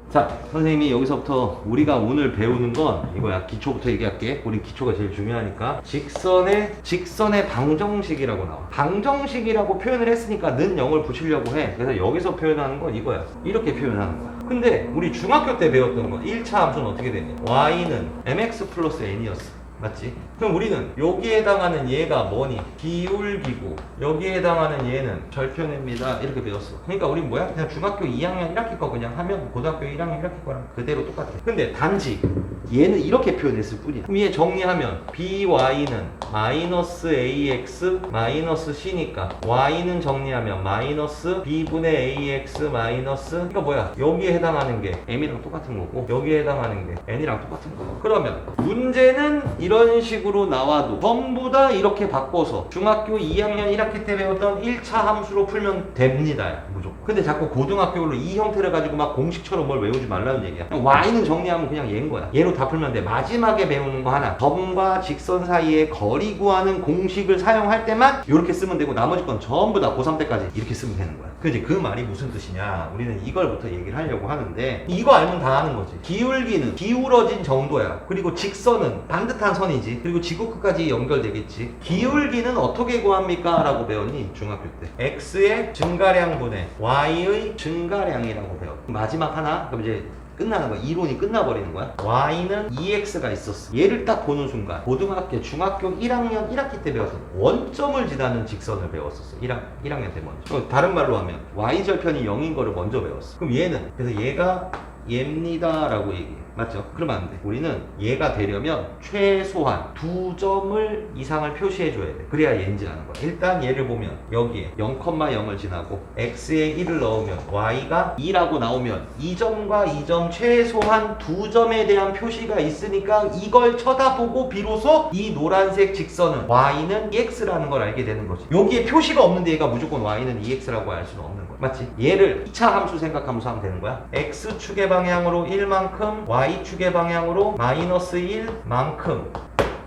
자, 선생님이 여기서부터 우리가 오늘 배우는 건 이거야. 기초부터 얘기할게. 우리 기초가 제일 중요하니까. 직선의 방정식이라고 나와. 방정식이라고 표현을 했으니까 는 0을 붙이려고 해. 그래서 여기서 표현하는 건 이거야. 이렇게 표현하는 거야. 근데 우리 중학교 때 배웠던 거 1차 함수는 어떻게 되냐? y는 mx 플러스 n이었어. 맞지? 그럼 우리는 여기에 해당하는 얘가 뭐니? 기울기고 여기에 해당하는 얘는 절편입니다. 이렇게 배웠어. 그러니까 우린 뭐야? 그냥 중학교 2학년 1학기 거 그냥 하면 고등학교 1학년 1학기 거랑 그대로 똑같아. 근데 단지 얘는 이렇게 표현했을 뿐이야. 그럼 얘 정리하면 by는 마이너스 ax 마이너스 c니까 y는 정리하면 마이너스 b분의 ax 마이너스, 그러니까 뭐야? 여기에 해당하는 게 m이랑 똑같은 거고 여기에 해당하는 게 n이랑 똑같은 거고. 그러면 문제는 이런 식으로 나와도 전부 다 이렇게 바꿔서 중학교 2학년 1학기 때 배웠던 1차 함수로 풀면 됩니다. 무조건. 근데 자꾸 고등학교로 이 형태를 가지고 막 공식처럼 뭘 외우지 말라는 얘기야. y는 정리하면 그냥 얘인 거야. 얘로 다 풀면 돼. 마지막에 배우는 거 하나. 점과 직선 사이의 거리 구하는 공식을 사용할 때만 이렇게 쓰면 되고 나머지 건 전부 다 고3 때까지 이렇게 쓰면 되는 거야. 그지? 그 말이 무슨 뜻이냐? 우리는 이걸부터 얘기를 하려고 하는데 이거 알면 다 아는 거지. 기울기는 기울어진 정도야. 그리고 직선은 반듯한 선이지. 그리고 지구 끝까지 연결되겠지. 기울기는 어떻게 구합니까? 라고 배웠니? 중학교 때. x의 증가량분의 y의 증가량이라고 배웠. 마지막 하나. 그럼 이제 끝나는 거야. 이론이 끝나버리는 거야. y는 2x가 있었어. 얘를 딱 보는 순간 고등학교, 중학교 1학년 1학기 때 배웠어. 원점을 지나는 직선을 배웠었어. 1학년 때 먼저. 다른 말로 하면 y절편이 0인 거를 먼저 배웠어. 그럼 얘는, 그래서 얘가 얘입니다 라고 얘기해. 맞죠? 그러면 안 돼. 우리는 얘가 되려면 최소한 2점을 이상을 표시해 줘야 돼. 그래야 얘인지 아는 거야. 일단 얘를 보면 여기에 0,0을 지나고 x에 1을 넣으면 y가 2라고 나오면 이 점과 이 점 최소한 2점에 대한 표시가 있으니까 이걸 쳐다보고 비로소 이 노란색 직선은 y는 2x라는 걸 알게 되는 거지. 여기에 표시가 없는데 얘가 무조건 y는 2x라고 알 수는 없는 거야. 맞지? 얘를 2차 함수 생각하면서 하면 되는 거야. x축의 방향으로 1만큼, y축의 방향으로 마이너스 1만큼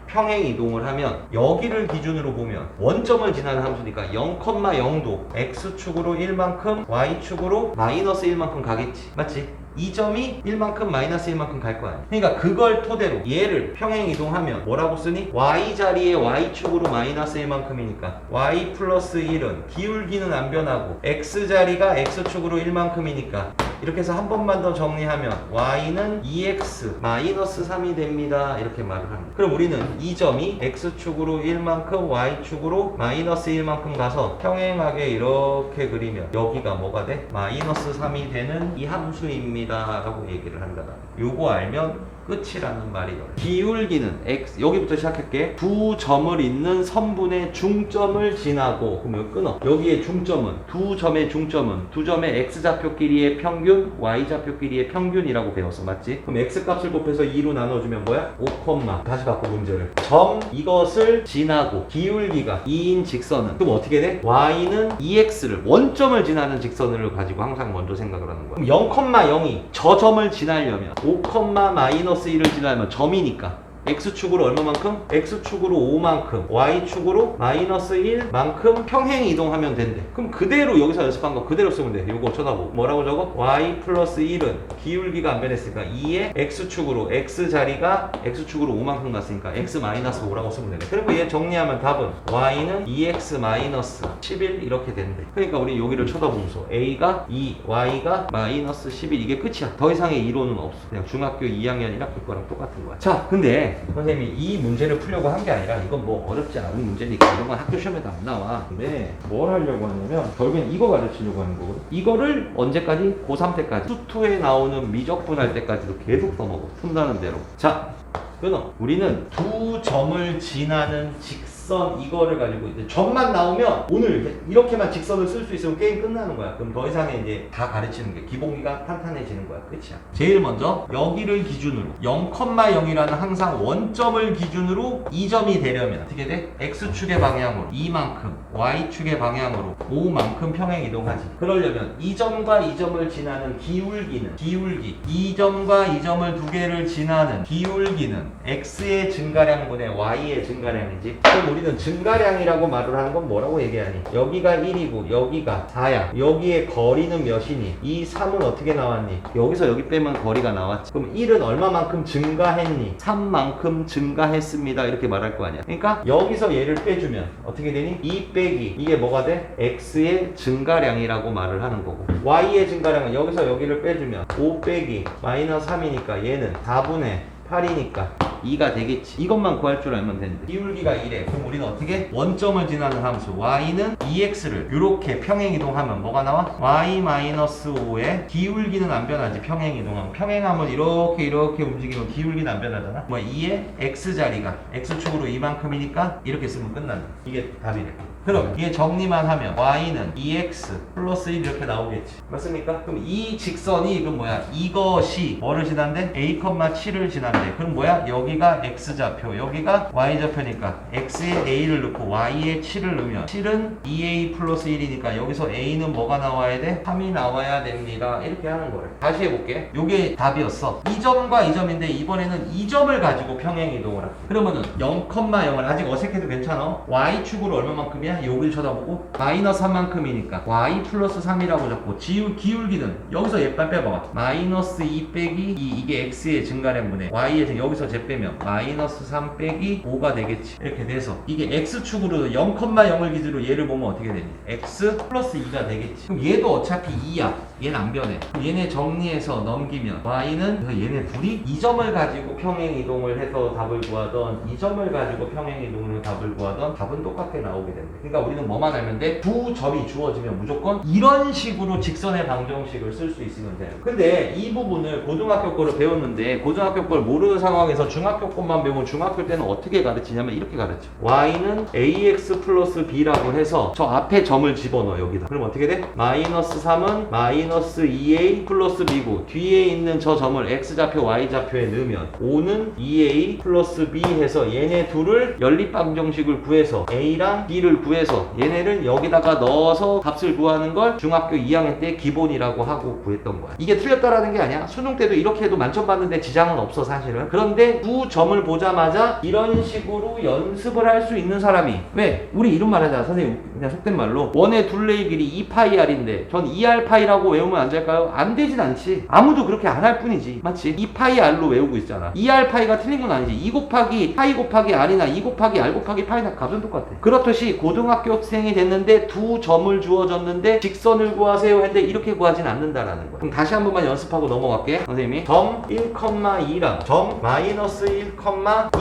평행 이동을 하면 여기를 기준으로 보면 원점을 지나는 함수니까 0,0도 x축으로 1만큼, y축으로 마이너스 1만큼 가겠지. 맞지? 이 점이 1만큼 마이너스 1만큼 갈 거 아니야. 그러니까 그걸 토대로 얘를 평행 이동하면 뭐라고 쓰니? y 자리에 y축으로 마이너스 1만큼이니까 y 플러스 1은 기울기는 안 변하고 x 자리가 x축으로 1만큼이니까 이렇게 해서 한 번만 더 정리하면 y는 2x 마이너스 3이 됩니다. 이렇게 말을 합니다. 그럼 우리는 이 점이 x축으로 1만큼 y축으로 마이너스 1만큼 가서 평행하게 이렇게 그리면 여기가 뭐가 돼? 마이너스 3이 되는 이 함수입니다 라고 얘기를 한다. 요거 알면 끝이라는 말이에요. 기울기는 x, 여기부터 시작할게. 두 점을 잇는 선분의 중점을 지나고, 그럼 여기 끊어. 여기에 중점은, 두 점의 중점은 두 점의 x좌표끼리의 평균, y좌표끼리의 평균이라고 배웠어. 맞지? 그럼 x값을 곱해서 2로 나눠주면 뭐야? 5, 다시 바꿔 문제를. 점, 이것을 지나고 기울기가 2인 직선은, 그럼 어떻게 돼? y는 2x를, 원점을 지나는 직선을 가지고 항상 먼저 생각을 하는 거야. 그럼 0,0이 저 점을 지나려면 5, 마이너스 1을 지나면 점이니까 x축으로 얼마만큼? x축으로 5만큼, y축으로 마이너스 1만큼 평행 이동하면 된대. 그럼 그대로 여기서 연습한 거 그대로 쓰면 돼. 요거 쳐다보고 뭐라고 적어? y 플러스 1은 기울기가 안 변했으니까 2에 x축으로, x 자리가 x축으로 5만큼 갔으니까 x 마이너스 5라고 쓰면 되네. 그리고 얘 정리하면 답은 y는 2x 마이너스 11 이렇게 된대. 그러니까 우리 여기를 쳐다보면서 a가 2, y가 마이너스 11 이게 끝이야. 더 이상의 이론은 없어. 그냥 중학교 2학년 1학기 거랑 똑같은 거야. 자, 근데 선생님이 이 문제를 풀려고 한 게 아니라 이건 뭐 어렵지 않은 문제니까 이런 건 학교 시험에도 안 나와. 근데 뭘 하려고 하냐면 결국엔 이거 가르치려고 하는 거거든. 이거를 언제까지? 고3 때까지. 수투에 나오는 미적분할 때까지도 계속 써먹어. 푼다는 대로. 자, 끊어. 우리는 두 점을 지나는 직선 이거를 가지고 이제 점만 나오면 오늘 이렇게만 직선을 쓸 수 있으면 게임 끝나는 거야. 그럼 더 이상의 이제 다 가르치는 게 기본기가 탄탄해지는 거야. 끝이야. 제일 먼저 여기를 기준으로 0,0이라는 항상 원점을 기준으로 이 점이 되려면 어떻게 돼? x축의 방향으로 2만큼, y축의 방향으로 5만큼 평행 이동하지. 그러려면 이 점과 이 점을 지나는 기울기는, 기울기, 이 점과 이 점을 두 개를 지나는 기울기는 x의 증가량분의 y의 증가량이지. 그럼 우리는 증가량이라고 말을 하는 건 뭐라고 얘기하니? 여기가 1이고 여기가 4야. 여기에 거리는 몇이니? 이 3은 어떻게 나왔니? 여기서 여기 빼면 거리가 나왔지. 그럼 1은 얼마만큼 증가했니? 3만큼 증가했습니다. 이렇게 말할 거 아니야. 그러니까 여기서 얘를 빼주면 어떻게 되니? 2 빼기 이게 뭐가 돼? x의 증가량이라고 말을 하는 거고, y의 증가량은 여기서 여기를 빼주면 5 빼기 마이너스 3이니까 얘는 4분의 8이니까 2가 되겠지. 이것만 구할 줄 알면 되는데 기울기가 1에 그럼 우리는 어떻게? 원점을 지나는 함수 y는 2x를 이렇게 평행이동하면 뭐가 나와? y-5에 기울기는 안 변하지. 평행이동하면 평행하면 이렇게 움직이면 기울기는 안 변하잖아. 뭐 2의 x자리가 x축으로 이만큼이니까 이렇게 쓰면 끝난다. 이게 답이래. 그럼 이게 정리만 하면 y는 2x 플러스 1 이렇게 나오겠지. 맞습니까? 그럼 이 직선이 그럼 뭐야? 이것이 뭐를 지난대? a,7을 지난대. 그럼 뭐야? 여기가 x좌표, 여기가 y좌표니까 x에 a를 넣고 y에 7을 넣으면 7은 2a 플러스 1이니까 여기서 a는 뭐가 나와야 돼? 3이 나와야 됩니다. 이렇게 하는 거예요. 다시 해볼게. 요게 답이었어. 이 점과 이 점인데 이번에는 이 점을 가지고 평행이동을 할게. 그러면은 0,0을 아직 어색해도 괜찮아. y축으로 얼마만큼이야? 여길 쳐다보고 마이너스 3만큼이니까 y 플러스 3이라고 적고 기울기는 여기서 얘 빼봐봐. 마이너스 2 빼기 2 이게 x의 증가량분의 y의 여기서 제 빼면 마이너스 3 빼기 5가 되겠지. 이렇게 돼서 이게 x축으로 0,0을 기준으로 얘를 보면 어떻게 되니? x 플러스 2가 되겠지. 그럼 얘도 어차피 2야. 얘는 안 변해. 그럼 얘네 정리해서 넘기면 y는 얘네 둘이 이 점을 가지고 평행이동을 해서 답을 구하던 이 점을 가지고 평행이동을 해서 답을 구하던 답은 똑같게 나오게 된대. 그러니까 우리는 뭐만 알면 돼? 두 점이 주어지면 무조건 이런 식으로 직선의 방정식을 쓸 수 있으면 돼요. 근데 이 부분을 고등학교 거를 배웠는데 고등학교 걸 모르는 상황에서 중학교 것만 배우면 중학교 때는 어떻게 가르치냐면 이렇게 가르쳐. y는 ax 플러스 b라고 해서 저 앞에 점을 집어넣어 여기다. 그럼 어떻게 돼? 마이너스 3은 마이너스 2a 플러스 b고 뒤에 있는 저 점을 x좌표 y좌표에 넣으면 5는 2a 플러스 b 해서 얘네 둘을 연립방정식을 구해서 a랑 b를 구해서 얘네를 여기다가 넣어서 값을 구하는 걸 중학교 2학년 때 기본이라고 하고 구했던 거야. 이게 틀렸다라는 게 아니야. 수능 때도 이렇게 해도 만점 받는데 지장은 없어 사실은. 그런데 두 점을 보자마자 이런 식으로 연습을 할 수 있는 사람이 왜? 우리 이런 말 하잖아 선생님. 그냥 속된 말로 원의 둘레의 길이 2파이r인데 전 2r파이라고 외우면 안 될까요? 안 되진 않지. 아무도 그렇게 안 할 뿐이지. 맞지? 2파이r로 외우고 있잖아. 2r파이가 틀린 건 아니지. 2 곱하기 파이 곱하기 r이나 2 곱하기 r 곱하기 파이나 값은 똑같아. 그렇듯이 고등학교생이 됐는데 두 점을 주어졌는데 직선을 구하세요 했는데 이렇게 구하진 않는다라는 거야. 그럼 다시 한 번만 연습하고 넘어갈게. 선생님이 점 1,2랑 점 마이너스 1,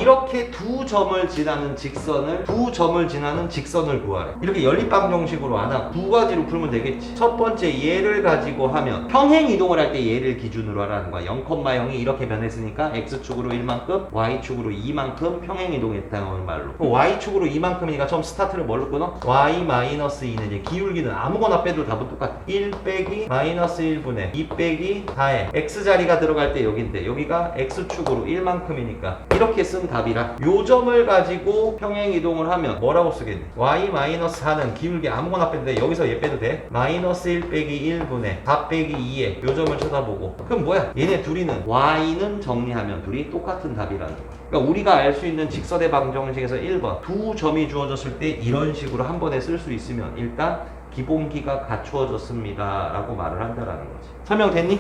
이렇게 두 점을 지나는 직선을 구하래. 이렇게 연립방정식으로 안 하고 두 가지로 풀면 되겠지. 첫 번째 얘를 가지고 하면 평행 이동을 할 때 얘를 기준으로 하라는 거야. 0,0이 이렇게 변했으니까 x축으로 1만큼 y축으로 2만큼 평행 이동했다는 말로. y축으로 2만큼이니까 처음 스타트를 뭘로 끊어? y-2는 이제 기울기는 아무거나 빼도 답은 똑같아. 1 빼기 마이너스 1분의 2 빼기 4에 x자리가 들어갈 때 여긴데 여기가 x축으로 1만큼이니까 이렇게 쓴 답이라 요 점을 가지고 평행 이동을 하면 뭐라고 쓰겠니? y-4는 기울기 아무거나 빼도 돼. 여기서 얘 빼도 돼. 마이너스 1 빼기 1분의 4 빼기 2에 요 점을 쳐다보고 그럼 뭐야? 얘네 둘이는 y는 정리하면 둘이 똑같은 답이라는 거야. 그러니까 우리가 알 수 있는 직선의 방정식에서 1번 두 점이 주어졌을 때 이런 식으로 한 번에 쓸 수 있으면 일단 기본기가 갖추어졌습니다 라고 말을 한다라는 거지. 설명됐니?